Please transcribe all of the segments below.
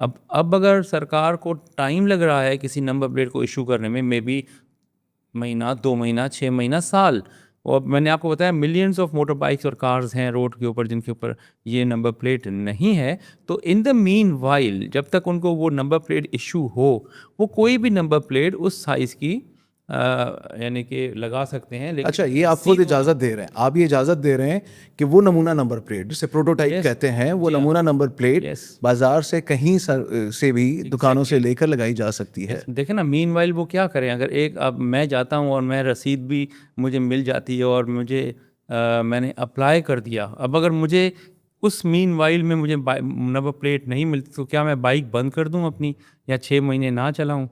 اب اگر سرکار کو ٹائم لگ رہا ہے کسی نمبر پلیٹ کو ایشو کرنے میں، مے بی مہینہ، 2 مہینہ، 6 مہینہ، سال، اور میں نے آپ کو بتایا ملینز آف موٹر بائکس اور کارز ہیں روڈ کے اوپر جن کے اوپر یہ نمبر پلیٹ نہیں ہے، تو ان دا مین وائل جب تک ان کو وہ نمبر پلیٹ ایشو ہو، وہ کوئی بھی نمبر پلیٹ اس سائز کی یعنی کہ لگا سکتے ہیں. لیکن اچھا، یہ آپ خود اجازت دے رہے ہیں، آپ یہ اجازت دے رہے ہیں کہ وہ نمونہ نمبر پلیٹ جسے پروٹوٹائپ کہتے ہیں، وہ نمونہ نمبر پلیٹ بازار سے کہیں سے بھی دکانوں سے لے کر لگائی جا سکتی ہے. دیکھیں نا، مین وائل وہ کیا کریں، اگر اب میں جاتا ہوں اور میں رسید بھی مجھے مل جاتی ہے اور میں نے اپلائی کر دیا، اب اگر مجھے اس مین وائل میں مجھے نمبر پلیٹ نہیں ملتی تو کیا میں بائک بند کر دوں اپنی، یا 6 مہینے نہ چلاؤں؟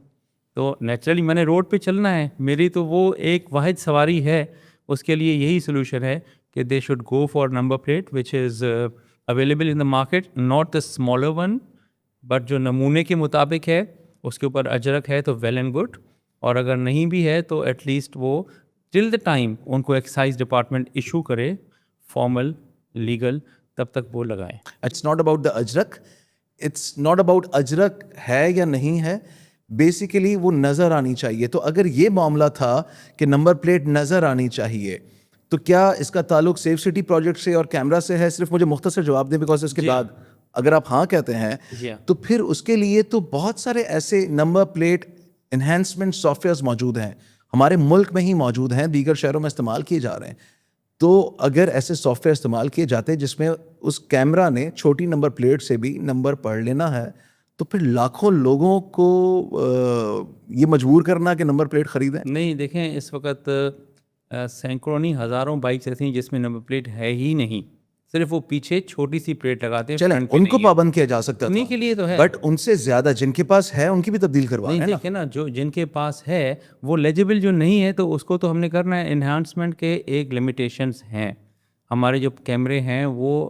تو نیچرلی میں نے روڈ پہ چلنا ہے، میری تو وہ ایک واحد سواری ہے. اس کے لیے یہی سلوشن ہے کہ they should go for number plate which is available in the market, not the smaller one, but جو نمونے کے مطابق ہے، اس کے اوپر اجرک ہے تو ویل اینڈ گڈ، اور اگر نہیں بھی ہے تو ایٹ لیسٹ وہ ٹل دا ٹائم ان کو ایکسائز ڈپارٹمنٹ ایشو کرے فارمل لیگل، تب تک وہ لگائیں. It's not about the ajrak, it's not about ajrak ہے یا نہیں ہے، بیسیکلی وہ نظر آنی چاہیے. تو اگر یہ معاملہ تھا کہ نمبر پلیٹ نظر آنی چاہیے، تو کیا اس کا تعلق سیف سٹی پروجیکٹ سے اور کیمرہ سے ہے؟ صرف مجھے مختصر جواب دیں، بیکاز اس کے بعد اگر آپ ہاں کہتے ہیں تو پھر اس کے لیے تو بہت سارے ایسے number plate enhancement softwares موجود ہیں، ہمارے ملک میں ہی موجود ہیں، دیگر شہروں میں استعمال کیے جا رہے ہیں. تو اگر ایسے سافٹ ویئر استعمال کیے جاتے جس میں اس کیمرہ نے چھوٹی نمبر پلیٹ سے بھی نمبر پڑھ لینا ہے، تو پھر لاکھوں لوگوں کو یہ مجبور کرنا کہ نمبر پلیٹ خریدیں. نہیں، دیکھیں اس وقت سینکڑوں نہیں ہزاروں بائکس ایسی ہیں جس میں نمبر پلیٹ ہے ہی نہیں، صرف وہ پیچھے چھوٹی سی پلیٹ لگاتے ہیں. چلیں ان کو پابند کیا جا سکتا انہیں کے لیے تو ہے، بٹ ان سے زیادہ جن کے پاس ہے ان کی بھی تبدیل کروا رہے ہیں. دیکھیں نا، جو جن کے پاس ہے وہ لیجیبل جو نہیں ہے تو اس کو تو ہم نے کرنا ہے. انہانسمنٹ کے ایک لمیٹیشنز ہیں. ہمارے جو کیمرے ہیں وہ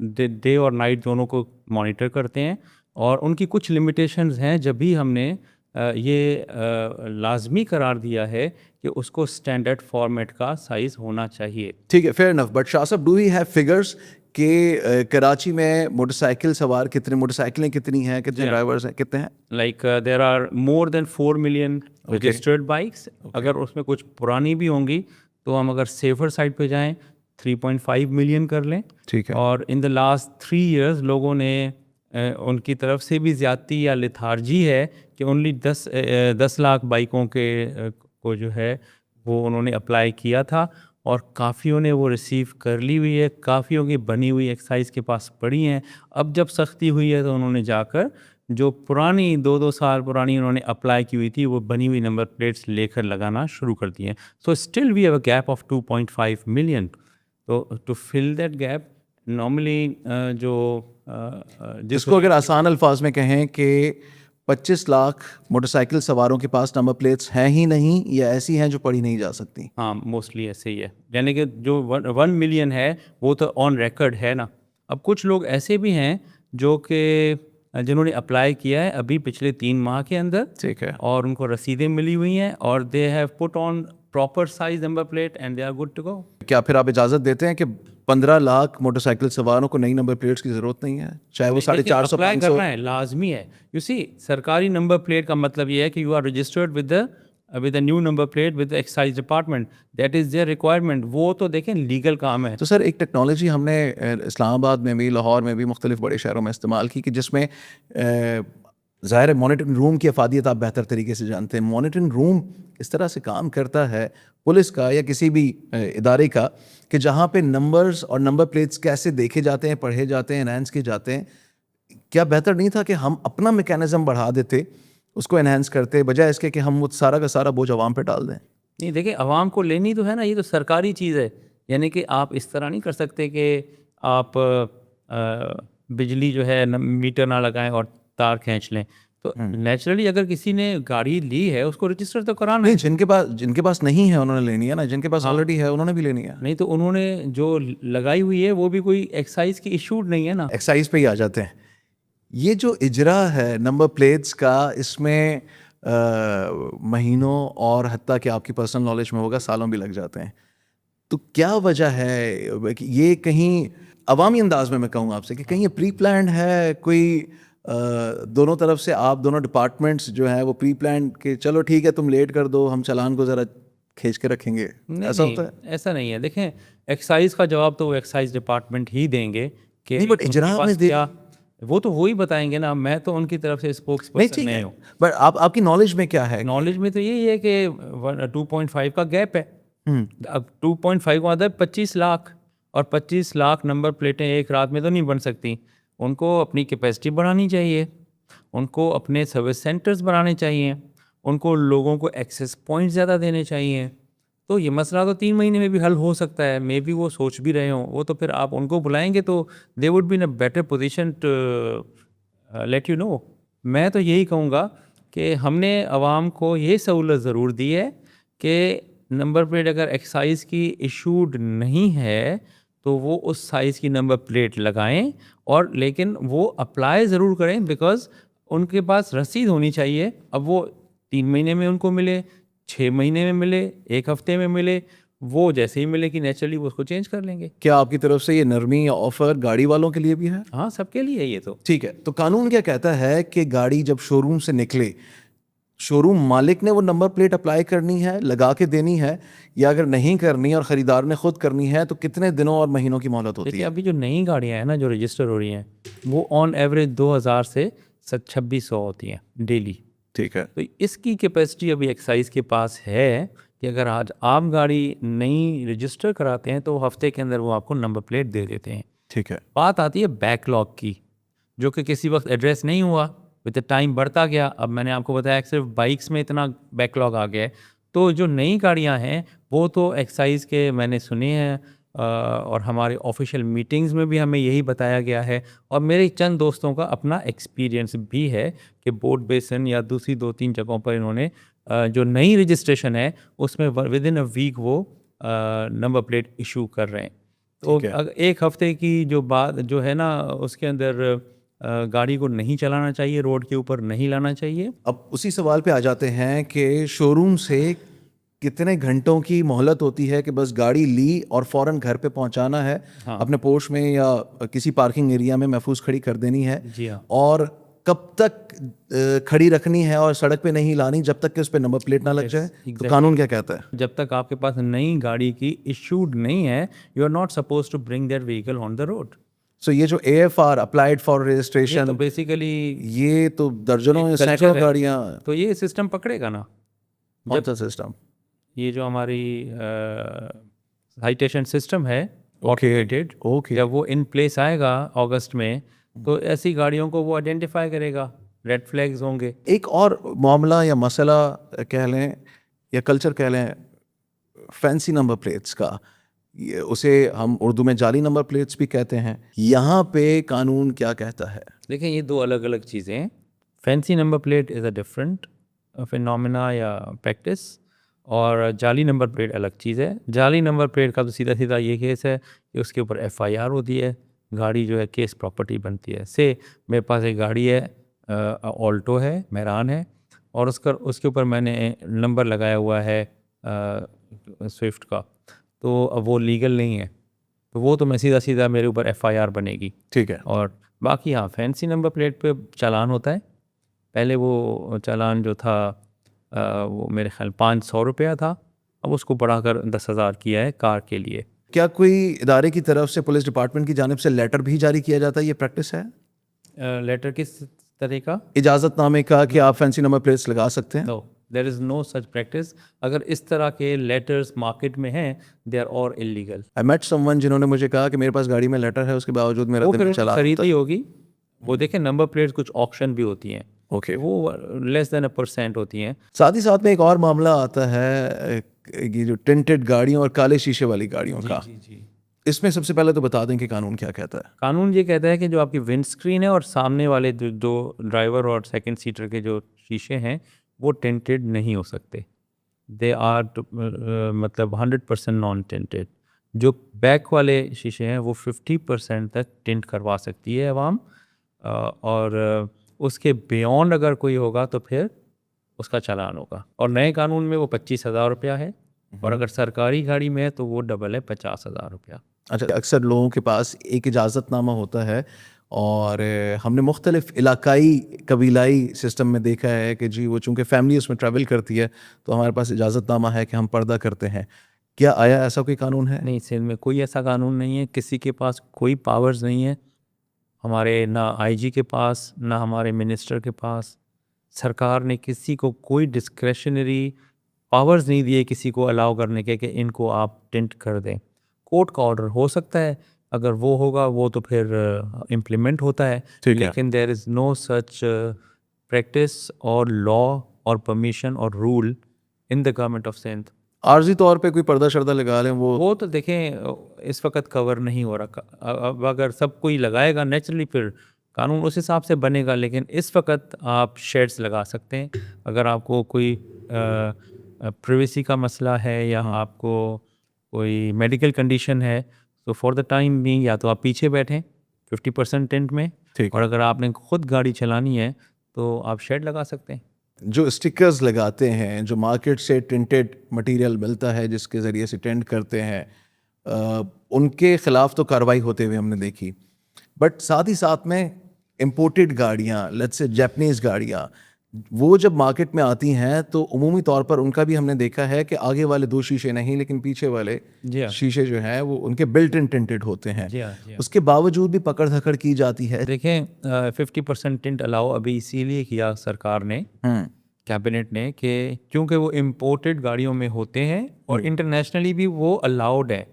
ڈے اور نائٹ دونوں کو مانیٹر کرتے ہیں، اور ان کی کچھ لمیٹیشنز ہیں. جب بھی ہم نے یہ لازمی قرار دیا ہے کہ اس کو اسٹینڈرڈ فارمیٹ کا سائز ہونا چاہیے. ٹھیک ہے، فیئر انف. بٹ شاہ صاحب، ڈو وی ہیو فگرز کہ کراچی میں موٹر سائیکل سوار کتنے، موٹر سائیکلیں کتنی ہیں، کتنے ڈرائیورز ہیں، کتنے ہیں؟ Like there are more than 4 million registered bikes. اگر اس میں کچھ پرانی بھی ہوں گی تو ہم اگر سیفر سائڈ پہ جائیں 3.5 ملین کر لیں. ٹھیک ہے. اور ان دا لاسٹ 3 ایئرز لوگوں نے ان کی طرف سے بھی زیادتی یا لتھارجی ہے کہ اونلی 10 لاکھ بائکوں کو جو ہے وہ انہوں نے اپلائی کیا تھا، اور کافیوں نے وہ ریسیو کر لی ہوئی ہے، کافیوں کی بنی ہوئی ایکسائز کے پاس پڑی ہیں. اب جب سختی ہوئی ہے تو انہوں نے جا کر جو پرانی 2 سال پرانی انہوں نے اپلائی کی ہوئی تھی وہ بنی ہوئی نمبر پلیٹس لے کر لگانا شروع کر دی ہیں. So still we have a gap of 2.5 million. تو to fill that gap normally جس کو اگر آسان الفاظ میں کہیں کہ 25 لاکھ موٹر سائیکل سواروں کے پاس نمبر پلیٹس ہیں ہی نہیں، یا ایسی ہیں جو پڑھی نہیں جا سکتی. ہاں، موسٹلی ایسے ہی ہے. یعنی کہ جو 1 ملین ہے وہ تو آن ریکارڈ ہے نا. اب کچھ لوگ ایسے بھی ہیں جو کہ جنہوں نے اپلائی کیا ہے ابھی پچھلے 3 ماہ کے اندر، ٹھیک ہے، اور ان کو رسیدیں ملی ہوئی ہیں، اور they have put on proper size number plate and they are good to go. کیا پھر آپ اجازت دیتے ہیں کہ 15 لاکھ موٹر سائیکل سواروں کو نئی نمبر پلیٹس کی ضرورت نہیں ہے، چاہے وہ 450 اپلائی کرنا ہے، لازمی ہے. یو سی، سرکاری نمبر پلیٹ کا مطلب یہ ہے کہ you are registered with a new number plate with excise department, that is their requirement. وہ تو دیکھیں لیگل کام ہے. تو سر ایک ٹیکنالوجی ہم نے اسلام آباد میں بھی، لاہور میں بھی، مختلف بڑے شہروں میں استعمال کی، کہ جس میں ظاہر ہے مانیٹرنگ روم کی افادیت آپ بہتر طریقے سے جانتے ہیں. مانیٹرنگ روم اس طرح سے کام کرتا ہے پولیس کا یا کسی بھی ادارے کا کہ جہاں پہ نمبرز اور نمبر پلیٹس کیسے دیکھے جاتے ہیں، پڑھے جاتے ہیں، انہینس کیے جاتے ہیں. کیا بہتر نہیں تھا کہ ہم اپنا میکینزم بڑھا دیتے، اس کو انہینس کرتے، بجائے اس کے کہ ہم وہ سارا کا سارا بوجھ عوام پہ ڈال دیں؟ نہیں، دیکھیں عوام کو لینی تو ہے نا، یہ تو سرکاری چیز ہے. یعنی کہ آپ اس طرح نہیں کر سکتے کہ آپ بجلی جو ہے میٹر نہ لگائیں اور تار کھینچ لیں. تو نیچرلی اگر کسی نے گاڑی لی ہے اس کو رجسٹر تو کرانا ہے. جن کے پاس نہیں ہے انہوں نے لینی ہے نا، جن کے پاس آلریڈی ہے انہوں نے بھی لینی ہے. نہیں تو انہوں نے جو لگائی ہوئی ہے وہ بھی کوئی ایکسائز کی ایشوڈ نہیں ہے نا. ایکسائز پہ ہی آ جاتے ہیں. یہ جو اجرا ہے نمبر پلیٹس کا، اس میں مہینوں اور حتیٰ کہ آپ کی پرسنل نالج میں ہوگا سالوں بھی لگ جاتے ہیں. تو کیا وجہ ہے؟ یہ کہیں عوامی انداز میں کہوں آپ سے کہ کہیں یہ پری پلانڈ ہے، کوئی دونوں طرف سے آپ دونوں ڈپارٹمنٹس جو ہیں وہ پری پلان کہ چلو ٹھیک ہے تم لیٹ کر دو, ہم چالان کو ذرا کھینچ کے رکھیں گے, ایسا ہوتا ہے؟ ایسا نہیں ہے. دیکھیں ایکسائز کا جواب تو وہ ایکسائز ڈپارٹمنٹ ہی دیں گے کہ نہیں, بٹ اجرا میں کیا وہ تو وہی بتائیں گے نا, میں تو ان کی طرف سے اسپوکس پرسن نہیں ہوں. بٹ آپ کی نالج میں کیا ہے؟ نالج میں تو یہی ہے کہ 2.5 کا گیپ ہے. اب 2.5 کا مطلب 25 لاکھ, اور 25 لاکھ نمبر پلیٹیں ایک رات میں تو نہیں بن سکتی. ان کو اپنی کیپیسٹی بڑھانی چاہیے, ان کو اپنے سروس سینٹرز بنانے چاہیے, ان کو لوگوں کو ایکسیس پوائنٹ زیادہ دینے چاہیے. تو یہ مسئلہ تو 3 مہینے میں بھی حل ہو سکتا ہے. مے بی وہ سوچ بھی رہے ہوں, وہ تو پھر آپ ان کو بلائیں گے تو they would be in a better position to let you know. میں تو یہی کہوں گا کہ ہم نے عوام کو یہ سہولت ضرور دی ہے کہ نمبر پلیٹ اگر ایکسائز کی ایشوڈ نہیں ہے تو وہ اس سائز کی نمبر پلیٹ لگائیں, اور لیکن وہ اپلائی ضرور کریں, بیکاز ان کے پاس رسید ہونی چاہیے. اب وہ 3 مہینے میں ان کو ملے, 6 مہینے میں ملے, 1 ہفتے میں ملے, وہ جیسے ہی ملے کہ نیچرلی وہ اس کو چینج کر لیں گے. کیا آپ کی طرف سے یہ نرمی یا آفر گاڑی والوں کے لیے بھی ہے؟ ہاں, سب کے لیے یہ تو ٹھیک ہے. تو قانون کیا کہتا ہے کہ گاڑی جب شو روم سے نکلے, شو روم مالک نے وہ نمبر پلیٹ اپلائی کرنی ہے, لگا کے دینی ہے, یا اگر نہیں کرنی اور خریدار نے خود کرنی ہے تو کتنے دنوں اور مہینوں کی مہلت ہوتی دیکھیے ہے؟ ابھی جو نئی گاڑیاں ہیں نا جو رجسٹر ہو رہی ہیں وہ آن ایوریج 2000 سے 2600 ہوتی ہیں ڈیلی. ٹھیک ہے. تو اس کی کیپیسٹی ابھی ایکسائز کے پاس ہے کہ اگر آج آپ گاڑی نئی رجسٹر کراتے ہیں تو ہفتے کے اندر وہ آپ کو نمبر پلیٹ دے دیتے ہیں. ٹھیک ہے. بات آتی ہے بیک لاگ کی, جو کہ کسی وقت ایڈریس نہیں ہوا, وتھ ٹائم بڑھتا گیا. اب میں نے آپ کو بتایا کہ صرف بائکس میں اتنا بیک لاگ آ گیا ہے. تو جو نئی گاڑیاں ہیں وہ تو ایکسائز کے میں نے سنے ہیں, اور ہمارے آفیشیل میٹنگز میں بھی ہمیں یہی بتایا گیا ہے, اور میرے چند دوستوں کا اپنا ایکسپیرینس بھی ہے کہ بورڈ بیسن یا دوسری 2-3 جگہوں پر انہوں نے جو نئی رجسٹریشن ہے اس میں ود ان اے ویک وہ نمبر پلیٹ ایشو کر رہے ہیں. تو 1 ہفتے کی جو بات جو ہے نا اس کے اندر گاڑی کو نہیں چلانا چاہیے, روڈ کے اوپر نہیں لانا چاہیے. اب اسی سوال پہ آ جاتے ہیں کہ شو روم سے کتنے گھنٹوں کی مہلت ہوتی ہے کہ بس گاڑی لی اور فوراً گھر پہ پہنچانا ہے, اپنے پوش میں یا کسی پارکنگ ایریا میں محفوظ کھڑی کر دینی ہے, جی ہاں, اور کب تک کھڑی رکھنی ہے اور سڑک پہ نہیں لانی جب تک کہ اس پہ نمبر پلیٹ نہ لگ جائے؟ تو قانون کیا کہتا ہے؟ جب تک آپ کے پاس نئی گاڑی کی ایشوڈ نہیں ہے, you are not suppose to bring that vehicle on the road. So یہ جو AFR applied for registration, basically یہ تو درجنوں سینکڑوں گاڑیاں, تو یہ سسٹم پکڑے گا نا. کون سا سسٹم؟ یہ جو ہماری سائٹیشن سسٹم ہے اوکے, جب وہ ان پلیس آئے گا اگست میں تو ایسی گاڑیوں کو وہ آئیڈینٹیفائی کرے گا, ریڈ فلیگز ہوں گے. ایک اور معاملہ یا مسئلہ کہہ لیں یا کلچر کہہ لیں فینسی نمبر پلیٹس کا, اسے ہم اردو میں جعلی نمبر پلیٹس بھی کہتے ہیں. یہاں پہ قانون کیا کہتا ہے؟ دیکھیں یہ 2 الگ الگ چیزیں ہیں. Fancy number plate is a different phenomena یا پریکٹس, اور جعلی نمبر پلیٹ الگ چیز ہے. جعلی نمبر پلیٹ کا تو سیدھا سیدھا یہ کیس ہے کہ اس کے اوپر FIR ہوتی ہے, گاڑی جو ہے کیس پراپرٹی بنتی ہے. سے میرے پاس ایک گاڑی ہے, آلٹو ہے, میران ہے, اور اس کے اوپر میں نے نمبر لگایا ہوا ہے سوئفٹ کا, تو اب وہ لیگل نہیں ہے, تو وہ تو میں سیدھا میرے اوپر FIR بنے گی. ٹھیک ہے. اور باقی ہاں فینسی نمبر پلیٹ پہ چالان ہوتا ہے. پہلے وہ چالان جو تھا وہ میرے خیال 500 روپیہ تھا, اب اس کو بڑھا کر 10,000 کیا ہے کار کے لیے. کیا کوئی ادارے کی طرف سے پولیس ڈپارٹمنٹ کی جانب سے لیٹر بھی جاری کیا جاتا ہے؟ یہ پریکٹس ہے؟ لیٹر کس طرح کا؟ اجازت نامے کا کہ آپ فینسی نمبر پلیٹس لگا سکتے ہیں؟ نو, دیر از نو سچ پریکٹس. اگر اس طرح کے لیٹرز مارکیٹ میں ہیں دے آر اور انلیگل. آئی میٹ سم ون جنہوں نے مجھے کہا کہ میرے پاس گاڑی میں لیٹر ہے, اس کے باوجود میرا دن چلا خریدی ہوگی. وہ دیکھیں نمبر پلیٹس کچھ آکشن بھی ہوتی ہیں, اوکے, وہ لیس دین 1% ہوتی ہیں. ساتھ ہی ساتھ میں ایک اور معاملہ آتا ہے یہ جو ٹنٹڈ گاڑیوں اور کالے شیشے والی گاڑیوں کا. جی اس میں سب سے پہلے تو بتا دیں کہ قانون کیا کہتا ہے. قانون یہ کہتا ہے کہ جو آپ کی ونڈ اسکرین ہے اور سامنے والے جو ڈرائیور اور سیکنڈ سیٹر کے جو شیشے ہیں وہ ٹینٹڈ نہیں ہو سکتے. دے آر مطلب 100% نان ٹینٹڈ. جو بیک والے شیشے ہیں وہ 50% تک ٹینٹ کروا سکتی ہے عوام, اور اس کے بیونڈ اگر کوئی ہوگا تو پھر اس کا چالان ہوگا. اور نئے قانون میں وہ 25,000 روپیہ ہے, اور اگر سرکاری گاڑی میں ہے تو وہ ڈبل ہے 50,000 روپیہ. اچھا, اکثر لوگوں کے پاس ایک اجازت نامہ ہوتا ہے اور ہم نے مختلف علاقائی قبیلائی سسٹم میں دیکھا ہے کہ جی وہ چونکہ فیملی اس میں ٹریول کرتی ہے تو ہمارے پاس اجازت نامہ ہے کہ ہم پردہ کرتے ہیں. کیا آیا ایسا کوئی قانون ہے؟ نہیں، سندھ میں کوئی ایسا قانون نہیں ہے، کسی کے پاس کوئی پاورز نہیں ہے، ہمارے نہ آئی جی کے پاس نہ ہمارے منسٹر کے پاس. سرکار نے کسی کو کوئی ڈسکریشنری پاورز نہیں دیے کسی کو الاؤ کرنے کے کہ ان کو آپ ٹنٹ کر دیں. کورٹ کا آرڈر ہو سکتا ہے، اگر وہ ہوگا وہ تو پھر امپلیمنٹ ہوتا ہے، ٹھیک ہے. لیکن دیر از نو سچ پریکٹس اور لا اور پرمیشن اور rule in the government of Sindh. عارضی طور پہ کوئی پردہ شردہ لگا لیں وہ تو دیکھیں اس وقت کور نہیں ہو رکھا. اب اگر سب کوئی لگائے گا نیچرلی پھر قانون اس حساب سے بنے گا، لیکن اس وقت آپ شیڈز لگا سکتے ہیں. اگر آپ کو کوئی پریویسی کا مسئلہ ہے یا آپ کو کوئی میڈیکل کنڈیشن ہے تو فار دا ٹائم بینگ یا تو آپ پیچھے بیٹھیں 50% ٹینٹ میں، ٹھیک اور ہے. اگر آپ نے خود گاڑی چلانی ہے تو آپ شیڈ لگا سکتے ہیں. جو اسٹکرز لگاتے ہیں، جو مارکیٹ سے ٹنٹڈ مٹیریل ملتا ہے جس کے ذریعے سے ٹینٹ کرتے ہیں، ان کے خلاف تو کارروائی ہوتے ہوئے ہم نے دیکھی. بٹ ساتھ ہی ساتھ میں امپورٹڈ گاڑیاں، لیٹس سے جیپنیز گاڑیاں، وہ جب مارکیٹ میں آتی ہیں تو عمومی طور پر ان کا بھی ہم نے دیکھا ہے کہ آگے والے 2 شیشے نہیں لیکن پیچھے والے جی ہاں، شیشے جو ہیں وہ ان کے بلٹ ان ٹنٹڈ ہوتے ہیں. جی ہاں، جی ہاں. اس کے باوجود بھی پکڑ دھکڑ کی جاتی ہے. دیکھیں 50% ٹنٹ الاؤ ابھی اسی لیے کیا سرکار نے، کیبنٹ نے، کہ کیونکہ وہ امپورٹڈ گاڑیوں میں ہوتے ہیں اور انٹرنیشنلی بھی وہ الاؤڈ ہے.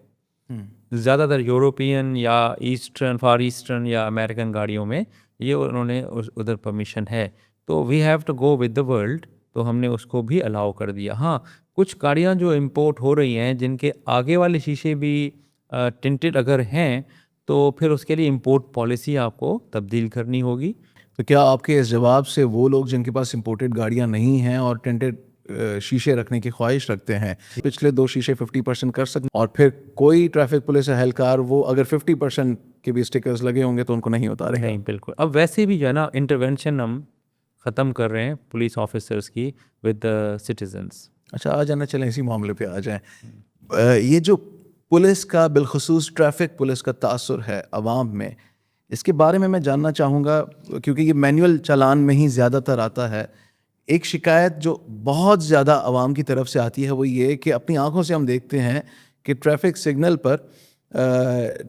زیادہ تر یوروپین یا ایسٹرن، فار ایسٹرن یا امریکن گاڑیوں میں یہ انہوں نے ادھر پرمیشن ہے. تو we have to go with the world, تو ہم نے اس کو بھی الاؤ کر دیا. ہاں، کچھ گاڑیاں جو امپورٹ ہو رہی ہیں جن کے آگے والے شیشے بھی ٹنٹڈ اگر ہیں تو پھر اس کے لیے امپورٹ پالیسی آپ کو تبدیل کرنی ہوگی. تو کیا آپ کے اس جواب سے وہ لوگ جن کے پاس امپورٹڈ گاڑیاں نہیں ہیں اور ٹینٹڈ شیشے رکھنے کی خواہش رکھتے ہیں، پچھلے 2 شیشے 50% کر سکتے، اور پھر کوئی ٹریفک پولیس اہلکار وہ اگر 50% کے بھی اسٹکرز لگے ہوں گے تو ان کو نہیں اتارے گا؟ نہیں، بالکل. اب ویسے بھی جو ہے نا انٹرونشن ہم ختم کر رہے ہیں پولیس آفیسرس کی ود سٹیزنس. اچھا، آ جانا، چلیں اسی معاملے پہ آ جائیں. یہ جو پولیس کا، بالخصوص ٹریفک پولیس کا تاثر ہے عوام میں، اس کے بارے میں جاننا چاہوں گا کیونکہ یہ مینول چالان میں ہی زیادہ تر آتا ہے. ایک شکایت جو بہت زیادہ عوام کی طرف سے آتی ہے وہ یہ کہ اپنی آنکھوں سے ہم دیکھتے ہیں کہ ٹریفک سگنل پر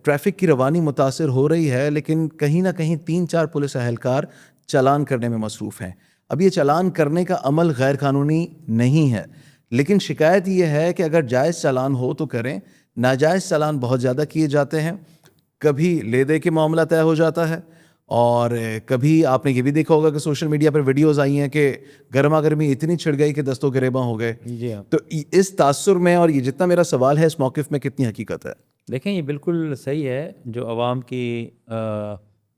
ٹریفک کی روانی متاثر ہو رہی ہے، لیکن کہیں نہ کہیں 3-4 پولیس اہلکار چالان کرنے میں مصروف ہیں. اب یہ چالان کرنے کا عمل غیر قانونی نہیں ہے، لیکن شکایت یہ ہے کہ اگر جائز چالان ہو تو کریں، ناجائز چالان بہت زیادہ کیے جاتے ہیں. کبھی لے دے کے معاملہ طے ہو جاتا ہے، اور کبھی آپ نے یہ بھی دیکھا ہوگا کہ social media per videos I ہیں کہ گرما گرمی اتنی چھڑ گئی کہ دستوں گریباں ہو گئے. جی ہاں. تو اس تاثر میں اور یہ جتنا میرا سوال ہے اس موقف میں کتنی حقیقت ہے؟ دیکھیں یہ بالکل صحیح ہے، جو عوام کی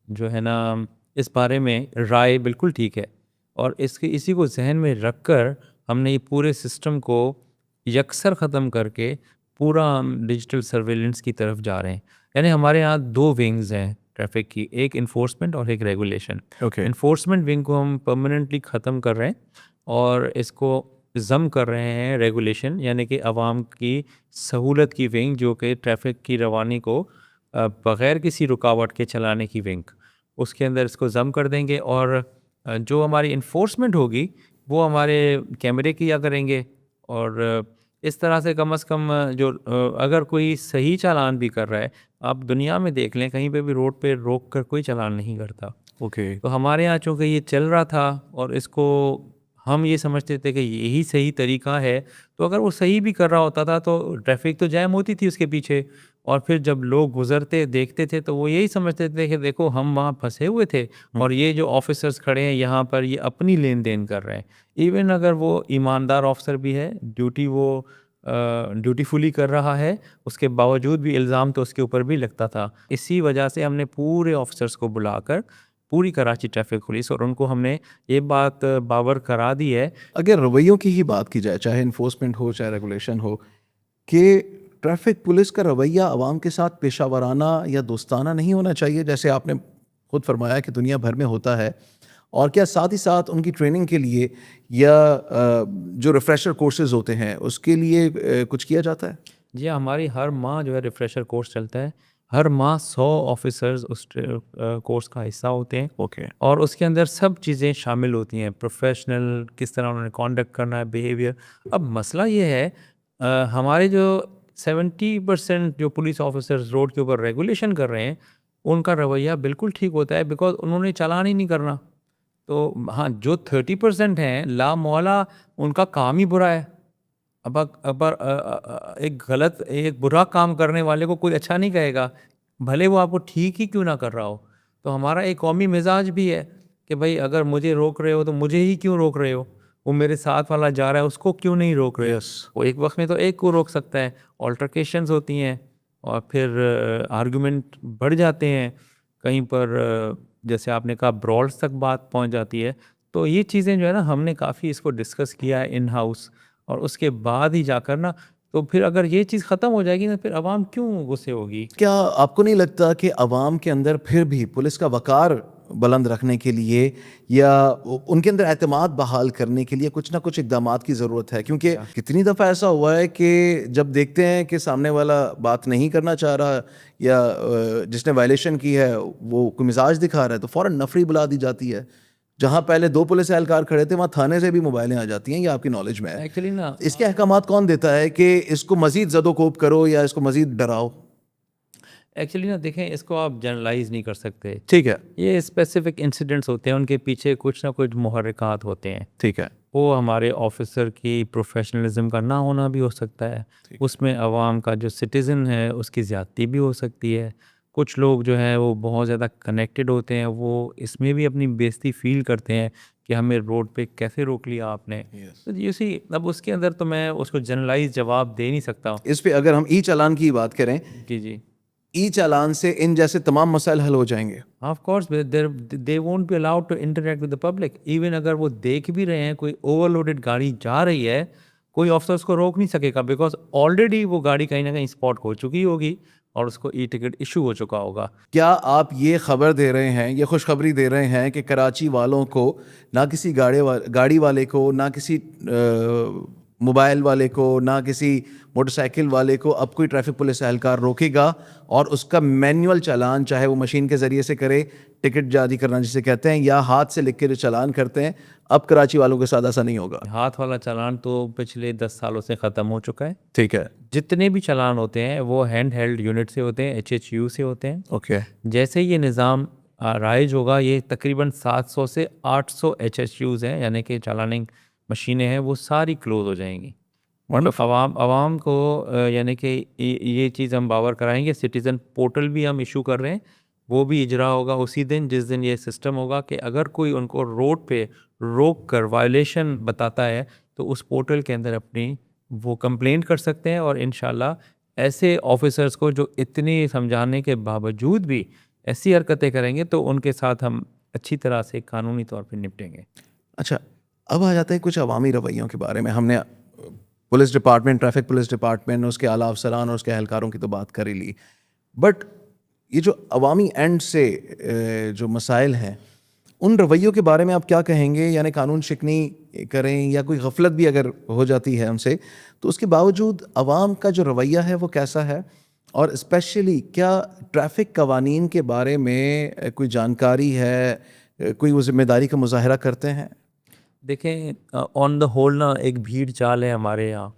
جو ہے نا اس بارے میں رائے بالکل ٹھیک ہے، اور اسی کو ذہن میں رکھ کر ہم نے یہ پورے سسٹم کو یکسر ختم کر کے پورا ہم ڈیجیٹل سرویلنس کی طرف جا رہے ہیں. یعنی ہمارے یہاں 2 ونگز ہیں ٹریفک کی، ایک انفورسمنٹ اور ایک ریگولیشن. انفورسمنٹ ونگ کو ہم پرماننٹلی ختم کر رہے ہیں اور اس کو ضم کر رہے ہیں ریگولیشن، یعنی کہ عوام کی سہولت کی ونگ، جو کہ ٹریفک کی روانی کو بغیر کسی رکاوٹ کے چلانے کی ونگ، اس کے اندر اس کو ضم کر دیں گے. اور جو ہماری انفورسمنٹ ہوگی وہ ہمارے کیمرے کیا کریں گے، اور اس طرح سے کم از کم جو اگر کوئی صحیح چالان بھی کر رہا ہے، آپ دنیا میں دیکھ لیں کہیں پہ بھی روڈ پہ روک کر کوئی چالان نہیں کرتا. تو ہمارے یہاں چونکہ یہ چل رہا تھا اور اس کو ہم یہ سمجھتے تھے کہ یہی صحیح طریقہ ہے، تو اگر وہ صحیح بھی کر رہا ہوتا تھا تو ٹریفک تو جیم ہوتی تھی اس کے پیچھے، اور پھر جب لوگ گزرتے دیکھتے تھے تو وہ یہی سمجھتے تھے کہ دیکھو ہم وہاں پھنسے ہوئے تھے اور یہ جو آفیسرز کھڑے ہیں یہاں پر یہ اپنی لین دین کر رہے ہیں. ایون اگر وہ ایماندار آفیسر بھی ہے، ڈیوٹی وہ ڈیوٹی فلی کر رہا ہے، اس کے باوجود بھی الزام تو اس کے اوپر بھی لگتا تھا. اسی وجہ سے ہم نے پورے آفیسرز کو بلا کر پوری کراچی ٹریفک پولیس، اور ان کو ہم نے یہ بات باور کرا دی ہے. اگر رویوں کی ہی بات کی جائے، چاہے انفورسمنٹ ہو چاہے ریگولیشن ہو، کہ ٹریفک پولیس کا رویہ عوام کے ساتھ پیشہ ورانہ یا دوستانہ نہیں ہونا چاہیے جیسے آپ نے خود فرمایا کہ دنیا بھر میں ہوتا ہے؟ اور کیا ساتھ ہی ساتھ ان کی ٹریننگ کے لیے یا جو ریفریشر کورسز ہوتے ہیں اس کے لیے کچھ کیا جاتا ہے؟ جی ہماری ہر ماہ جو ہے ریفریشر کورس چلتا ہے. ہر ماہ 100 آفیسرز اس کورس کا حصہ ہوتے ہیں اوکے. اور اس کے اندر سب چیزیں شامل ہوتی ہیں، پروفیشنل کس طرح انہوں نے کانڈکٹ کرنا ہے، بیہیویئر. اب مسئلہ یہ ہے ہمارے جو 70% جو پولیس آفیسرز روڈ کے اوپر ریگولیشن کر رہے ہیں ان کا رویہ بالکل ٹھیک ہوتا ہے بیکاز انہوں نے چالان ہی نہیں کرنا. تو ہاں جو 30% ہیں لا مولا ان کا کام ہی برا ہے. اب ایک برا کام کرنے والے کو کوئی اچھا نہیں کہے گا بھلے وہ آپ کو ٹھیک ہی کیوں نہ کر رہا ہو. تو ہمارا ایک قومی مزاج بھی ہے کہ بھائی اگر مجھے روک رہے ہو تو مجھے ہی کیوں روک رہے ہو، وہ میرے ساتھ والا جا رہا ہے اس کو کیوں نہیں روک رہے. وہ ایک وقت میں تو ایک کو روک سکتا ہے. آلٹرکیشنز ہوتی ہیں اور پھر آرگومنٹ بڑھ جاتے ہیں کہیں پر، جیسے آپ نے کہا برالز تک بات پہنچ جاتی ہے. تو یہ چیزیں جو ہے نا ہم نے کافی اس کو ڈسکس کیا ہے ان ہاؤس، اور اس کے بعد ہی جا کر نا تو پھر اگر یہ چیز ختم ہو جائے گی نا پھر عوام کیوں غصے ہوگی. کیا آپ کو نہیں لگتا کہ عوام کے اندر پھر بھی پولیس کا وقار بلند رکھنے کے لیے یا ان کے اندر اعتماد بحال کرنے کے لیے کچھ نہ کچھ اقدامات کی ضرورت ہے؟ کیونکہ کتنی دفعہ ایسا ہوا ہے کہ جب دیکھتے ہیں کہ سامنے والا بات نہیں کرنا چاہ رہا یا جس نے وائلیشن کی ہے وہ کوئی مزاج دکھا رہا ہے تو فوراً نفری بلا دی جاتی ہے. جہاں پہلے 2 پولیس اہلکار کھڑے تھے وہاں تھانے سے بھی موبائلیں آ جاتی ہیں. یہ آپ کی نالج میں ہے. ایکچولی نا اس کے احکامات کون دیتا ہے کہ اس کو مزید زد و کوب کرو یا اس کو مزید ڈراؤ؟ ایکچولی نا دیکھیں اس کو آپ جنرلائز نہیں کر سکتے. ٹھیک ہے. یہ اسپیسیفک انسیڈنٹس ہوتے ہیں، ان کے پیچھے کچھ نہ کچھ محرکات ہوتے ہیں. ٹھیک ہے. وہ ہمارے آفیسر کی پروفیشنلزم کا نہ ہونا بھی ہو سکتا ہے، اس میں عوام کا جو سٹیزن ہے اس کی زیادتی بھی ہو سکتی ہے. کچھ لوگ جو ہیں وہ بہت زیادہ کنیکٹڈ ہوتے ہیں، وہ اس میں بھی اپنی بےزتی فیل کرتے ہیں کہ ہمیں روڈ پہ کیسے روک لیا آپ نے. تو اسی اب اس کے اندر تو میں اس کو جنرلائز جواب دے نہیں سکتا. اس پہ اگر ہم ای چالان کی بات کریں، جی ای چالان سے ان جیسے تمام مسائل حل ہو جائیں گے. Of course they won't be allowed to interact with the public. Even اگر وہ دیکھ بھی رہے ہیں کوئی اوور لوڈیڈ گاڑی جا رہی ہے، کوئی آفسر اس کو روک نہیں سکے گا بیکاز آلریڈی وہ گاڑی کہیں نہ کہیں اسپاٹ ہو چکی ہوگی اور اس کو ای ٹکٹ ایشو ہو چکا ہوگا. کیا آپ یہ خبر دے رہے ہیں، یہ خوشخبری دے رہے ہیں کہ کراچی والوں کو نہ کسی گاڑی والے کو، نہ کسی موبائل والے کو، نہ کسی موٹر سائیکل والے کو اب کوئی ٹریفک پولیس اہلکار روکے گا اور اس کا مینول چالان چاہے وہ مشین کے ذریعے سے کرے، ٹکٹ جاری کرنا جسے کہتے ہیں، یا ہاتھ سے لکھ کے جو چالان کرتے ہیں، اب کراچی والوں کے ساتھ ایسا نہیں ہوگا؟ ہاتھ والا چالان تو پچھلے 10 سالوں سے ختم ہو چکا ہے. ٹھیک ہے. جتنے بھی چالان ہوتے ہیں وہ ہینڈ ہیلڈ یونٹ سے ہوتے ہیں، HHU سے ہوتے ہیں. اوکے. جیسے یہ نظام رائج ہوگا یہ تقریباً 700 سے 800 HHUs ہیں یعنی کہ چالاننگ مشینیں ہیں، وہ ساری کلوز ہو جائیں گی. عوام کو یعنی کہ یہ چیز ہم باور کرائیں گے. سٹیزن پورٹل بھی ہم ایشو کر رہے ہیں، وہ بھی اجرا ہوگا اسی دن جس دن یہ سسٹم ہوگا کہ اگر کوئی ان کو روڈ پہ روک کر وائلیشن بتاتا ہے تو اس پورٹل کے اندر اپنی وہ کمپلینٹ کر سکتے ہیں. اور انشاءاللہ ایسے آفیسرز کو جو اتنی سمجھانے کے باوجود بھی ایسی حرکتیں کریں گے تو ان کے ساتھ ہم اچھی طرح سے قانونی طور پہ نپٹیں گے. اچھا، اب آ جاتا ہے کچھ عوامی رویوں کے بارے میں. ہم نے police department, traffic police department, اس کے اعلیٰ افسران اور اس کے اہلکاروں کی تو بات کر ہی لی، بٹ یہ جو عوامی اینڈ سے جو مسائل ہیں ان رویوں کے بارے میں آپ کیا کہیں گے؟ یعنی قانون شکنی کریں یا کوئی غفلت بھی اگر ہو جاتی ہے ہم سے تو اس کے باوجود عوام کا جو رویہ ہے وہ کیسا ہے؟ اور اسپیشلی کیا ٹریفک قوانین کے بارے میں کوئی جانکاری ہے، کوئی وہ ذمہ داری کا مظاہرہ کرتے ہیں؟ دیکھیں آن دا ہول نا ایک بھیڑ چال ہے ہمارے یہاں،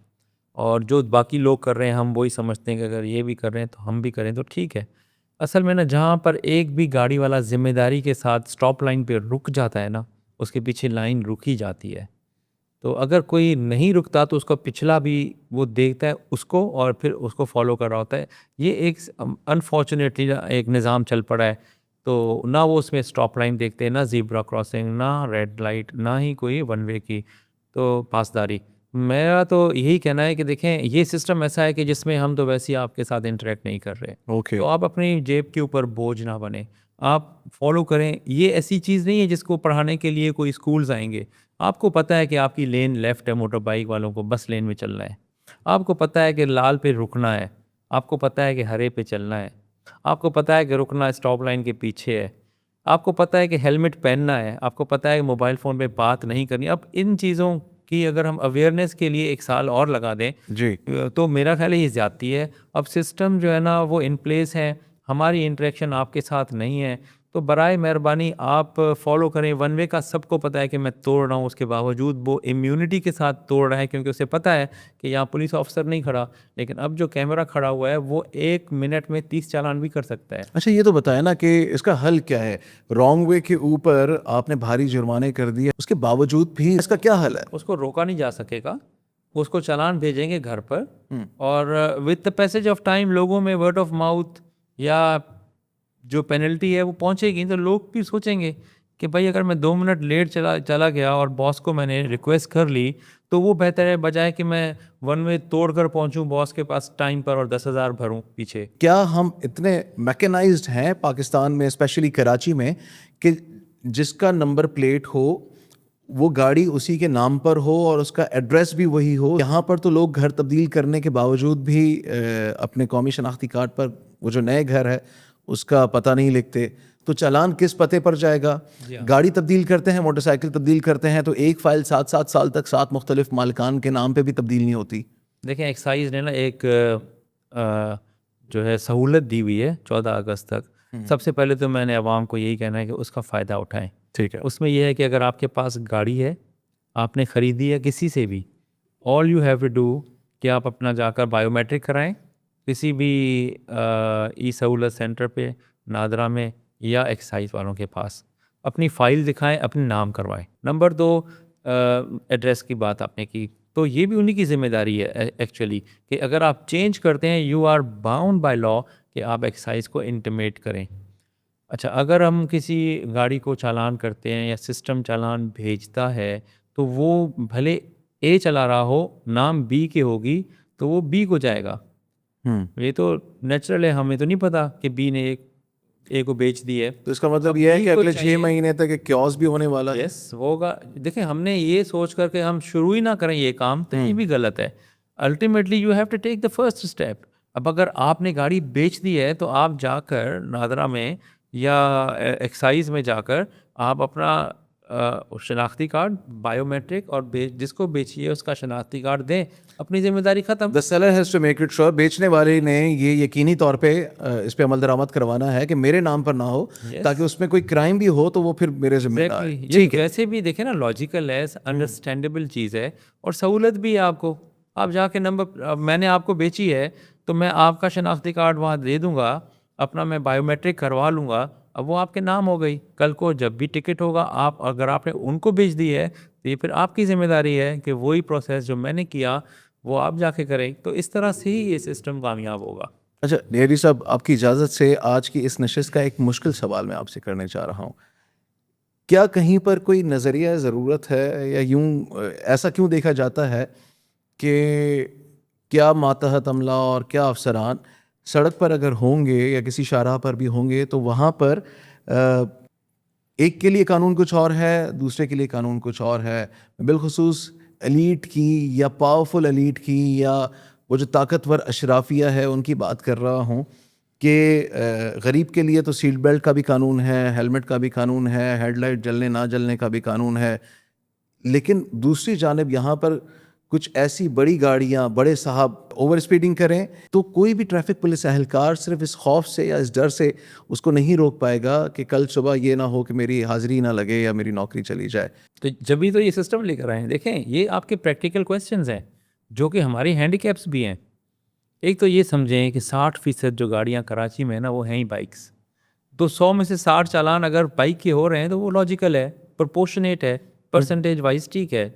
اور جو باقی لوگ کر رہے ہیں ہم وہی سمجھتے ہیں کہ اگر یہ بھی کر رہے ہیں تو ہم بھی کریں تو ٹھیک ہے. اصل میں نا جہاں پر ایک بھی گاڑی والا ذمہ داری کے ساتھ سٹاپ لائن پہ رک جاتا ہے نا اس کے پیچھے لائن رکی جاتی ہے. تو اگر کوئی نہیں رکتا تو اس کو پچھلا بھی وہ دیکھتا ہے اس کو اور پھر اس کو فالو کر رہا ہوتا ہے. یہ ایک انفارچونیٹلی ایک نظام چل پڑا ہے. تو نہ وہ اس میں سٹاپ لائن دیکھتے ہیں، نہ زیبرا کراسنگ، نہ ریڈ لائٹ، نہ ہی کوئی ون وے کی تو پاسداری. میرا تو یہی کہنا ہے کہ دیکھیں یہ سسٹم ایسا ہے کہ جس میں ہم تو ویسے ہی آپ کے ساتھ انٹریکٹ نہیں کر رہے. اوکے. تو آپ اپنی جیب کے اوپر بوجھ نہ بنیں، آپ فالو کریں. یہ ایسی چیز نہیں ہے جس کو پڑھانے کے لیے کوئی اسکولز آئیں گے. آپ کو پتہ ہے کہ آپ کی لین لیفٹ ہے، موٹر بائک والوں کو بس لین میں چلنا ہے. آپ کو پتہ ہے کہ لال پہ رکنا ہے، آپ کو پتہ ہے کہ ہرے پہ چلنا ہے، آپ کو پتہ ہے کہ رکنا اسٹاپ لائن کے پیچھے ہے، آپ کو پتہ ہے کہ ہیلمٹ پہننا ہے، آپ کو پتہ ہے کہ موبائل فون پہ بات نہیں کرنی. اب ان چیزوں کی اگر ہم اویئرنیس کے لیے 1 سال اور لگا دیں جی تو میرا خیال ہے یہ زیادتی ہے. اب سسٹم جو ہے نا وہ ان پلیس ہے. ہماری انٹریکشن آپ کے ساتھ نہیں ہے، تو برائے مہربانی آپ فالو کریں. ون وے کا سب کو پتہ ہے کہ میں توڑ رہا ہوں، اس کے باوجود وہ امیونٹی کے ساتھ توڑ رہا ہے کیونکہ اسے پتہ ہے کہ یہاں پولیس آفیسر نہیں کھڑا. لیکن اب جو کیمرہ کھڑا ہوا ہے وہ 1 منٹ میں 30 چالان بھی کر سکتا ہے. اچھا یہ تو بتائیں نا کہ اس کا حل کیا ہے؟ رانگ وے کے اوپر آپ نے بھاری جرمانے کر دیے، اس کے باوجود بھی اس کا کیا حل ہے؟ اس کو روکا نہیں جا سکے گا، اس کو چالان بھیجیں گے گھر پر، اور with the passage of time لوگوں میں ورڈ آف ماؤتھ یا جو پینلٹی ہے وہ پہنچے گی، تو لوگ بھی سوچیں گے کہ بھائی اگر میں 2 منٹ لیٹ چلا گیا اور باس کو میں نے ریکویسٹ کر لی تو وہ بہتر ہے بجائے کہ میں ون وے توڑ کر پہنچوں باس کے پاس ٹائم پر اور 10,000 بھروں پیچھے. کیا ہم اتنے میکنائزڈ ہیں پاکستان میں، اسپیشلی کراچی میں، کہ جس کا نمبر پلیٹ ہو وہ گاڑی اسی کے نام پر ہو اور اس کا ایڈریس بھی وہی ہو؟ یہاں پر تو لوگ گھر تبدیل کرنے کے باوجود بھی اپنے قومی شناختی کارڈ پر وہ جو نئے گھر ہے اس کا پتہ نہیں لکھتے، تو چالان کس پتے پر جائے گا؟ گاڑی تبدیل کرتے ہیں، موٹر سائیکل تبدیل کرتے ہیں، تو ایک فائل 7 سال تک 7 مختلف مالکان کے نام پہ بھی تبدیل نہیں ہوتی. دیکھیں ایکسائز نے نا ایک جو ہے سہولت دی ہوئی ہے 14 اگست تک. سب سے پہلے تو میں نے عوام کو یہی کہنا ہے کہ اس کا فائدہ اٹھائیں. ٹھیک ہے. اس میں یہ ہے کہ اگر آپ کے پاس گاڑی ہے، آپ نے خریدی ہے کسی سے بھی، all you have to do کہ آپ اپنا جا کر بائیو میٹرک کرائیں کسی بھی ای سہولت سینٹر پہ نادرا میں یا ایکسائز والوں کے پاس، اپنی فائل دکھائیں، اپنے نام کروائیں. نمبر 2 ایڈریس کی بات آپ نے کی، تو یہ بھی انہی کی ذمہ داری ہے ایکچولی کہ اگر آپ چینج کرتے ہیں you are bound by law کہ آپ ایکسائز کو انٹیمیٹ کریں. اچھا اگر ہم کسی گاڑی کو چالان کرتے ہیں یا سسٹم چالان بھیجتا ہے تو وہ بھلے اے چلا رہا ہو، نام بی کے ہوگی تو وہ بی کو جائے گا. یہ تو نیچرل ہے، ہمیں تو نہیں پتا کہ بی نے اے کو بیچ دی ہے. تو اس کا مطلب یہ ہے کہ اگلے 6 مہینے تک ایک کیوس بھی ہونے والا ہے. یس ہوگا. دیکھیں ہم نے یہ سوچ کر کے ہم شروع ہی نہ کریں یہ کام تو یہ بھی غلط ہے. Ultimately you have to take the first step. اب اگر آپ نے گاڑی بیچ دی ہے تو آپ جا کر نادرا میں یا ایکسائز میں جا کر آپ اپنا شناختی کارڈ، بائیو میٹرک اور جس کو بیچیے اس کا شناختی کارڈ دیں، اپنی ذمہ داری ختم. The seller has to make it sure، بیچنے والے نے یہ یقینی طور پہ اس پہ عمل درآمد کروانا ہے کہ میرے نام پر نہ ہو، تاکہ اس میں کوئی کرائم بھی ہو تو وہ پھر میرے ذمہ دار. یہ ویسے بھی دیکھیں نا لاجیکل ہے، انڈرسٹینڈیبل چیز ہے اور سہولت بھی ہے آپ کو. آپ جا کے نمبر، میں نے آپ کو بیچی ہے تو میں آپ کا شناختی کارڈ وہاں دے دوں گا، اپنا میں بائیو میٹرک کروا لوں گا، اب وہ آپ کے نام ہو گئی. کل کو جب بھی ٹکٹ ہوگا آپ اگر آپ نے ان کو بیچ دی ہے تو یہ پھر آپ کی ذمہ داری ہے کہ وہی پروسیس جو میں نے کیا وہ آپ جا کے کریں. تو اس طرح سے ہی یہ سسٹم کامیاب ہوگا. اچھا نیری صاحب، آپ کی اجازت سے آج کی اس نشست کا ایک مشکل سوال میں آپ سے کرنے چاہ رہا ہوں. کیا کہیں پر کوئی نظریہ ضرورت ہے یا یوں ایسا کیوں دیکھا جاتا ہے کہ کیا ماتحت عملہ اور کیا افسران سڑک پر اگر ہوں گے یا کسی شاہراہ پر بھی ہوں گے تو وہاں پر ایک کے لیے قانون کچھ اور ہے، دوسرے کے لیے قانون کچھ اور ہے. بالخصوص ایلیٹ کی یا پاورفل ایلیٹ کی یا وہ جو طاقتور اشرافیہ ہے ان کی بات کر رہا ہوں کہ غریب کے لیے تو سیٹ بیلٹ کا بھی قانون ہے، ہیلمٹ کا بھی قانون ہے، ہیڈ لائٹ جلنے نہ جلنے کا بھی قانون ہے. لیکن دوسری جانب یہاں پر کچھ ایسی بڑی گاڑیاں، بڑے صاحب اوور اسپیڈنگ کریں تو کوئی بھی ٹریفک پولیس اہلکار صرف اس خوف سے یا اس ڈر سے اس کو نہیں روک پائے گا کہ کل صبح یہ نہ ہو کہ میری حاضری نہ لگے یا میری نوکری چلی جائے. تو جبھی تو یہ سسٹم لے کر آئے ہیں. دیکھیں یہ آپ کے پریکٹیکل کویسچنز ہیں جو کہ ہماری ہینڈی کیپس بھی ہیں. ایک تو یہ سمجھیں کہ 60% جو گاڑیاں کراچی میں ہیں نا وہ ہیں ہی بائکس. تو 100 میں سے 60 چالان اگر بائک کے ہو رہے ہیں تو وہ لاجیکل ہے، پرپورشنیٹ ہے، پرسنٹیج وائز ٹھیک ہے،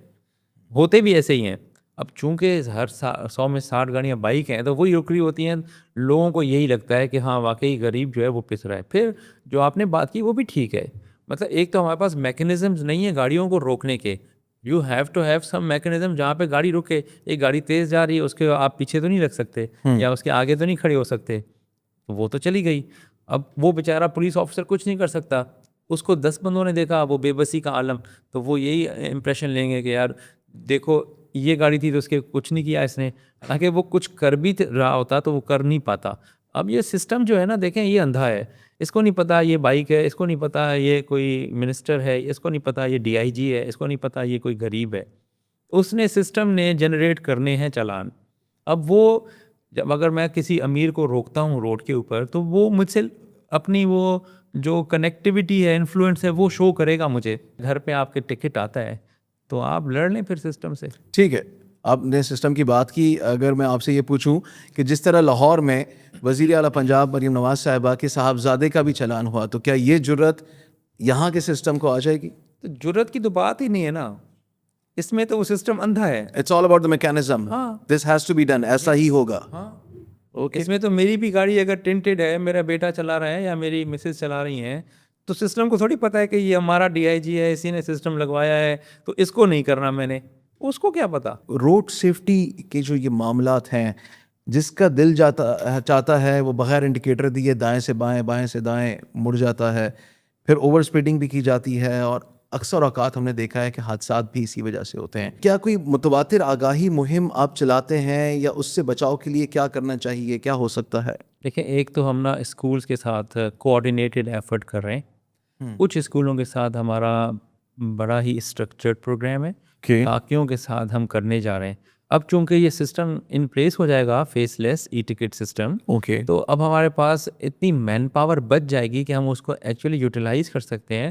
ہوتے بھی ایسے ہی ہیں. اب چونکہ ہر 100 میں 60 گاڑیاں بائک ہیں تو وہی رک رہی ہوتی ہیں، لوگوں کو یہی لگتا ہے کہ ہاں واقعی غریب جو ہے وہ پس رہا ہے. پھر جو آپ نے بات کی وہ بھی ٹھیک ہے، مطلب ایک تو ہمارے پاس میکینزمز نہیں ہیں گاڑیوں کو روکنے کے. You have to have some mechanism جہاں پہ گاڑی رکے. ایک گاڑی تیز جا رہی ہے، اس کے آپ پیچھے تو نہیں رکھ سکتے یا اس کے آگے تو نہیں کھڑے ہو سکتے، وہ تو چلی گئی. اب وہ بیچارہ پولیس آفیسر کچھ نہیں کر سکتا، اس کو 10 بندوں نے دیکھا وہ بے بسی کا عالم، تو وہ یہی امپریشن لیں گے کہ یار دیکھو یہ گاڑی تھی تو اس کے کچھ نہیں کیا اس نے، تاکہ وہ کچھ کر بھی رہا ہوتا تو وہ کر نہیں پاتا. اب یہ سسٹم جو ہے نا دیکھیں یہ اندھا ہے، اس کو نہیں پتا یہ بائک ہے، اس کو نہیں پتا یہ کوئی منسٹر ہے، اس کو نہیں پتا یہ DIG ہے، اس کو نہیں پتا یہ کوئی غریب ہے. اس نے سسٹم نے جنریٹ کرنے ہیں چالان. اب وہ جب اگر میں کسی امیر کو روکتا ہوں روڈ کے اوپر تو وہ مجھ سے اپنی وہ جو کنیکٹیوٹی ہے انفلوئنس ہے وہ شو کرے گا مجھے. گھر پہ آپ کے ٹکٹ آتا ہے تو آپ لڑ لیں پھر سسٹم سے. ٹھیک ہے, آپ نے سسٹم کی بات کی. اگر میں آپ سے یہ پوچھوں کہ جس طرح لاہور میں وزیر اعلیٰ پنجاب مریم نواز صاحبہ کے صاحبزادے کا بھی چلان ہوا, تو کیا یہ جرت یہاں کے سسٹم کو آ جائے گی؟ تو جرت کی تو بات ہی نہیں ہے نا, اس میں تو وہ سسٹم اندھا ہے. It's all about the mechanism, this has to be done, ایسا ہی ہوگا. اس میں تو میری بھی گاڑی اگر ٹنٹڈ ہے, میرا بیٹا چلا رہا ہے یا میری مسز چلا رہی ہیں, تو سسٹم کو تھوڑی پتہ ہے کہ یہ ہمارا ڈی آئی جی ہے, اسی نے سسٹم لگوایا ہے تو اس کو نہیں کرنا میں نے, اس کو کیا پتا. روڈ سیفٹی کے جو یہ معاملات ہیں, جس کا دل چاہتا ہے وہ بغیر انڈیکیٹر دیے دائیں سے بائیں بائیں سے دائیں مڑ جاتا ہے, پھر اوور اسپیڈنگ بھی کی جاتی ہے, اور اکثر اوقات ہم نے دیکھا ہے کہ حادثات بھی اسی وجہ سے ہوتے ہیں. کیا کوئی متواتر آگاہی مہم آپ چلاتے ہیں, یا اس سے بچاؤ کے لیے کیا کرنا چاہیے, کیا ہو سکتا ہے؟ دیکھیں, ایک تو ہم نا اسکولس کے ساتھ کوآرڈینیٹڈ ایفرٹ کر رہے ہیں. کچھ اسکولوں کے ساتھ ہمارا بڑا ہی اسٹرکچرڈ پروگرام ہے, باقیوں کے ساتھ ہم کرنے جا رہے ہیں. اب چونکہ یہ سسٹم ان پلیس ہو جائے گا, فیس لیس ای ٹکٹ سسٹم, تو اب ہمارے پاس اتنی مین پاور بچ جائے گی کہ ہم اس کو ایکچولی یوٹیلائز کر سکتے ہیں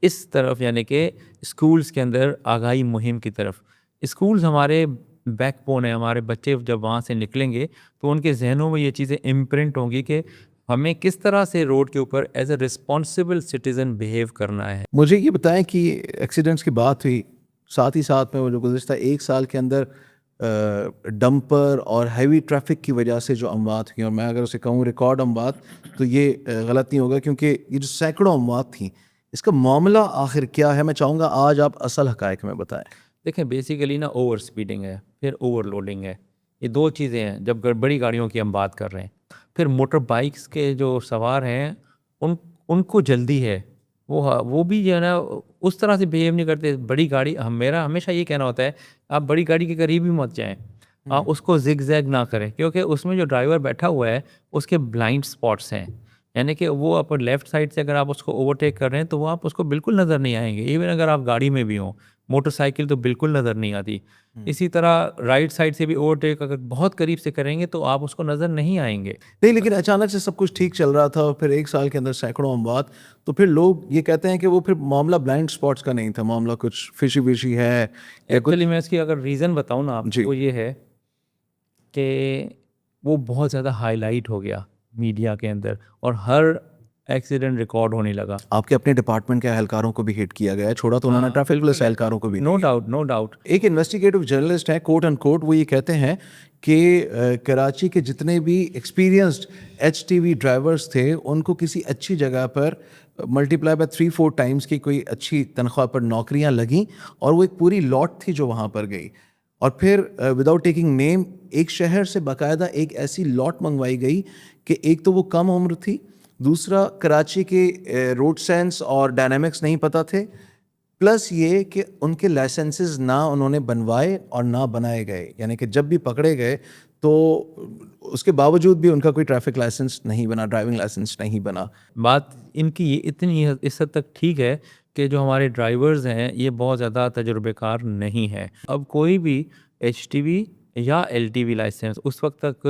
اس طرف, یعنی کہ اسکولس کے اندر آگاہی مہم کی طرف. اسکولز ہمارے بیک بون ہیں, ہمارے بچے جب وہاں سے نکلیں گے تو ان کے ذہنوں میں یہ چیزیں امپرنٹ ہوں گی کہ ہمیں کس طرح سے روڈ کے اوپر as a responsible citizen behave کرنا ہے. مجھے یہ بتائیں کہ ایکسیڈنٹس کی بات ہوئی, ساتھ ہی ساتھ میں وہ جو گزشتہ ایک سال کے اندر ڈمپر اور ہیوی ٹریفک کی وجہ سے جو اموات ہوئی, اور میں اگر اسے کہوں ریکارڈ اموات, تو یہ غلط نہیں ہوگا, کیونکہ یہ جو سینکڑوں اموات تھیں, اس کا معاملہ آخر کیا ہے؟ میں چاہوں گا آج آپ اصل حقائق میں بتائیں. دیکھیں, بیسیکلی نا اوور اسپیڈنگ ہے, پھر اوور لوڈنگ ہے, یہ دو چیزیں ہیں جب بڑی گاڑیوں کی ہم بات کر رہے ہیں. پھر موٹر بائکس کے جو سوار ہیں ان کو جلدی ہے, وہ بھی جو ہے نا اس طرح سے بیہیو نہیں کرتے. بڑی گاڑی, میرا ہمیشہ یہ کہنا ہوتا ہے آپ بڑی گاڑی کے قریب ہی مت جائیں, آپ اس کو زگ زیگ نہ کریں, کیونکہ اس میں جو ڈرائیور بیٹھا ہوا ہے اس کے بلائنڈ اسپاٹس ہیں, یعنی کہ وہ اپر لیفٹ سائڈ سے اگر آپ اس کو اوورٹیک کر رہے ہیں تو وہ آپ اس کو بالکل نظر نہیں آئیں گے. ایون اگر آپ گاڑی میں بھی ہوں, موٹر سائیکل تو بالکل نظر نہیں آتی. اسی طرح رائٹ سائڈ سے بھی اوورٹیک اگر بہت قریب سے کریں گے تو آپ اس کو نظر نہیں آئیں گے. نہیں, لیکن اچانک سے سب کچھ ٹھیک چل رہا تھا, اور پھر ایک سال کے اندر سینکڑوں اموات, تو پھر لوگ یہ کہتے ہیں کہ وہ پھر معاملہ بلائنڈ اسپاٹس کا نہیں تھا, معاملہ کچھ فشی وشی ہے. ایکچولی میں اس کی اگر ریزن بتاؤں نا آپ کو, وہ یہ ہے کہ وہ بہت زیادہ ہائی لائٹ ہو گیا میڈیا کے اندر, اور ہر ایکسیڈنٹ ریکارڈ ہونے لگا. آپ کے اپنے ڈپارٹمنٹ کے اہلکاروں کو بھی ہٹ کیا گیا ہے, چھوڑا تو انہوں نے ٹریفک پولیس اہلکاروں کو بھی. No doubt. ایک انویسٹیگیٹو جرنلسٹ ہیں, کوٹ اینڈ کوٹ, وہ یہ کہتے ہیں کہ کراچی کے جتنے بھی experienced H T V drivers تھے ان کو کسی اچھی جگہ پر ملٹی پلائی بائی 3-4 ٹائمس کی کوئی اچھی تنخواہ پر نوکریاں لگیں, اور وہ ایک پوری لاٹ تھی جو وہاں پر گئی. اور پھر وداؤٹ ٹیکنگ نیم ایک شہر سے باقاعدہ ایک ایسی لاٹ منگوائی گئی کہ ایک تو وہ کم عمر تھی, دوسرا کراچی کے روڈ سینس اور ڈائنامکس نہیں پتہ تھے, پلس یہ کہ ان کے لائسنسز نہ انہوں نے بنوائے اور نہ بنائے گئے, یعنی کہ جب بھی پکڑے گئے تو اس کے باوجود بھی ان کا کوئی ٹریفک لائسنس نہیں بنا, ڈرائیونگ لائسنس نہیں بنا. بات ان کی یہ اتنی اس حد تک ٹھیک ہے کہ جو ہمارے ڈرائیورز ہیں یہ بہت زیادہ تجربے کار نہیں ہے. اب کوئی بھی ایچ ٹی وی یا ایل ٹی وی لائسنس اس وقت تک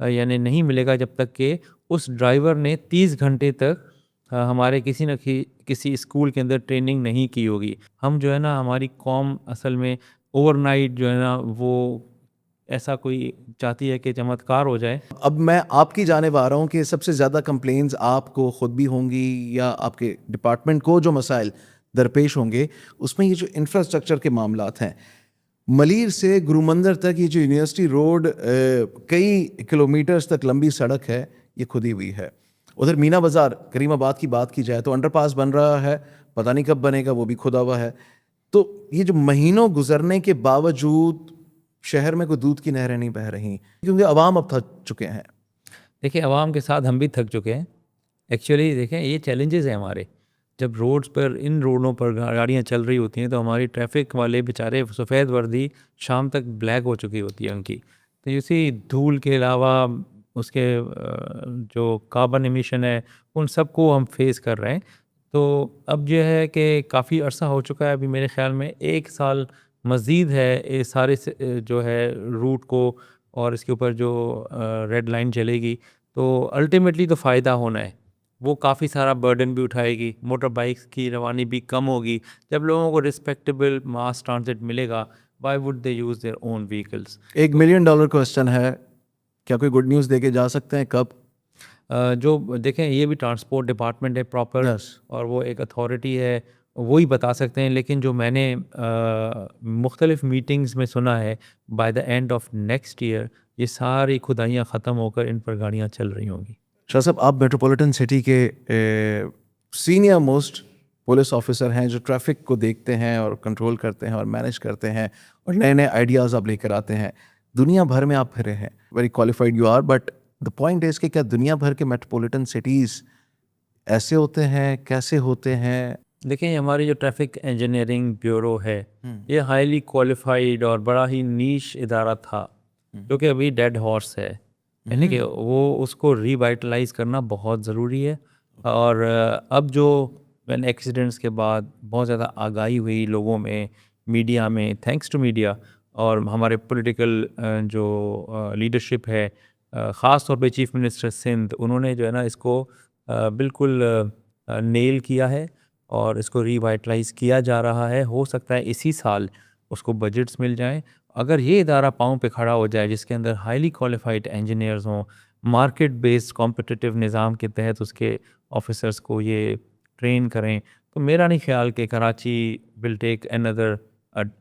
یعنی نہیں ملے گا جب تک کہ اس ڈرائیور نے 30 گھنٹے تک ہمارے کسی نہ کسی اسکول کے اندر ٹریننگ نہیں کی ہوگی. ہم جو ہے نا, ہماری قوم اصل میں اوور نائٹ جو ہے نا وہ ایسا کوئی چاہتی ہے کہ چمتکار ہو جائے. اب میں آپ کی جانب آ رہا ہوں کہ سب سے زیادہ کمپلینز آپ کو خود بھی ہوں گی یا آپ کے ڈپارٹمنٹ کو جو مسائل درپیش ہوں گے, اس میں یہ جو انفراسٹرکچر کے معاملات ہیں. ملیر سے گرومندر تک یہ جو یونیورسٹی روڈ کئی کلومیٹرز تک لمبی سڑک ہے, یہ کھدی ہوئی ہے. ادھر مینا بازار کریم آباد کی بات کی جائے تو انڈر پاس بن رہا ہے, پتہ نہیں کب بنے گا, وہ بھی کھدا ہوا ہے. تو یہ جو مہینوں گزرنے کے باوجود شہر میں کوئی دودھ کی نہریں نہیں بہہ رہی, کیونکہ عوام اب تھک چکے ہیں. دیکھیں, عوام کے ساتھ ہم بھی تھک چکے ہیں. ایکچولی دیکھیں, یہ چیلنجز ہیں ہمارے. جب روڈز پر, ان روڈوں پر گاڑیاں چل رہی ہوتی ہیں تو ہماری ٹریفک والے بیچارے سفید وردی شام تک بلیک ہو چکی ہوتی ہے ان کی. تو اسی دھول کے علاوہ اس کے جو کاربن ایمیشن ہے ان سب کو ہم فیس کر رہے ہیں. تو اب یہ ہے کہ کافی عرصہ ہو چکا ہے, ابھی میرے خیال میں 1 سال مزید ہے یہ سارے جو ہے روٹ کو اور اس کے اوپر جو ریڈ لائن چلے گی تو الٹیمیٹلی تو فائدہ ہونا ہے. وہ کافی سارا برڈن بھی اٹھائے گی, موٹر بائکس کی روانی بھی کم ہوگی. جب لوگوں کو رسپیکٹیبل ماس ٹرانزٹ ملے گا, why would they use their own vehicles. $1 million question ہے, کیا کوئی گڈ نیوز دے کے جا سکتے ہیں کب؟ جو دیکھیں یہ بھی ٹرانسپورٹ ڈپارٹمنٹ ہے پراپر, اور وہ ایک اتھارٹی ہے, وہی بتا سکتے ہیں. لیکن جو میں نے مختلف میٹنگز میں سنا ہے, by the end of next year یہ ساری کھدائیاں ختم ہو کر ان پر گاڑیاں چل رہی ہوں گی. شاہ صاحب, آپ میٹروپولیٹن سٹی کے سینئر موسٹ پولیس آفیسر ہیں جو ٹریفک کو دیکھتے ہیں اور کنٹرول کرتے ہیں اور مینیج کرتے ہیں, اور نئے نئے آئیڈیاز آپ لے کر آتے ہیں. دنیا بھر میں آپ پھرے ہیں, very qualified you are, but the point is کہ کیا دنیا بھر کے میٹروپولیٹن سٹیز ایسے ہوتے ہیں, کیسے ہوتے ہیں؟ دیکھیں ہماری جو ٹریفک انجینئرنگ بیورو ہے یہ ہائیلی کوالیفائڈ اور بڑا ہی نیش ادارہ تھا, جو کہ ابھی ڈیڈ ہارس ہے. یعنی کہ وہ اس کو ریوائٹلائز کرنا بہت ضروری ہے. اور اب جو ایکسیڈنٹس کے بعد بہت زیادہ آگاہی ہوئی لوگوں میں, میڈیا میں, تھینکس ٹو میڈیا, اور ہمارے پولیٹیکل جو لیڈرشپ ہے, خاص طور پہ چیف منسٹر سندھ, انہوں نے جو ہے نا اس کو بالکل نیل کیا ہے اور اس کو ریوائٹلائز کیا جا رہا ہے. ہو سکتا ہے اسی سال اس کو بجٹس مل جائیں. اگر یہ ادارہ پاؤں پہ کھڑا ہو جائے جس کے اندر ہائیلی کوالیفائڈ انجینئرز ہوں, مارکیٹ بیسڈ کمپٹیٹیو نظام کے تحت اس کے آفیسرز کو یہ ٹرین کریں, تو میرا نہیں خیال کہ کراچی ول ٹیک another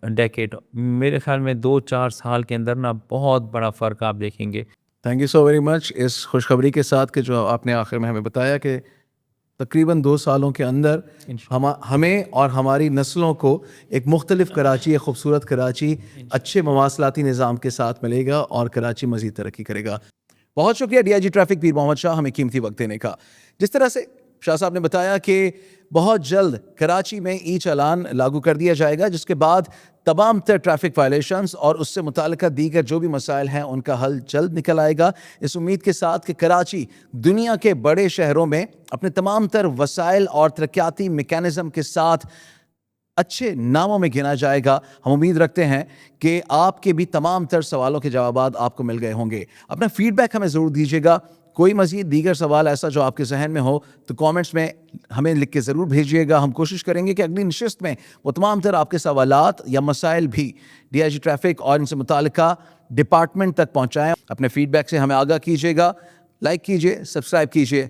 ڈیکیڈ. میرے خیال میں 2-4 سال کے اندر نا بہت بڑا فرق آپ دیکھیں گے. Thank you so very much اس خوشخبری کے ساتھ کہ جو آپ نے آخر میں ہمیں بتایا کہ تقریباً 2 سالوں کے اندر ہمیں اور ہماری نسلوں کو ایک مختلف کراچی, ایک خوبصورت کراچی اچھے مواصلاتی نظام کے ساتھ ملے گا اور کراچی مزید ترقی کرے گا. بہت شکریہ ڈی آئی جی ٹریفک پیر محمد شاہ ہمیں قیمتی وقت دینے کا. جس طرح سے شاہ صاحب نے بتایا کہ بہت جلد کراچی میں ای چالان لاگو کر دیا جائے گا, جس کے بعد تمام تر ٹریفک وائلیشنز اور اس سے متعلقہ دیگر جو بھی مسائل ہیں ان کا حل جلد نکل آئے گا, اس امید کے ساتھ کہ کراچی دنیا کے بڑے شہروں میں اپنے تمام تر وسائل اور ترقیاتی میکینزم کے ساتھ اچھے ناموں میں گنا جائے گا. ہم امید رکھتے ہیں کہ آپ کے بھی تمام تر سوالوں کے جوابات آپ کو مل گئے ہوں گے. اپنا فیڈ بیک ہمیں ضرور دیجیے گا. کوئی مزید دیگر سوال ایسا جو آپ کے ذہن میں ہو تو کامنٹس میں ہمیں لکھ کے ضرور بھیجیے گا. ہم کوشش کریں گے کہ اگلی نشست میں وہ تمام تر آپ کے سوالات یا مسائل بھی ڈی آئی جی ٹریفک اور ان سے متعلقہ ڈپارٹمنٹ تک پہنچائیں. اپنے فیڈ بیک سے ہمیں آگاہ کیجیے گا. لائک کیجیے, سبسکرائب کیجیے,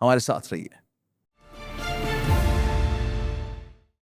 ہمارے ساتھ رہیے.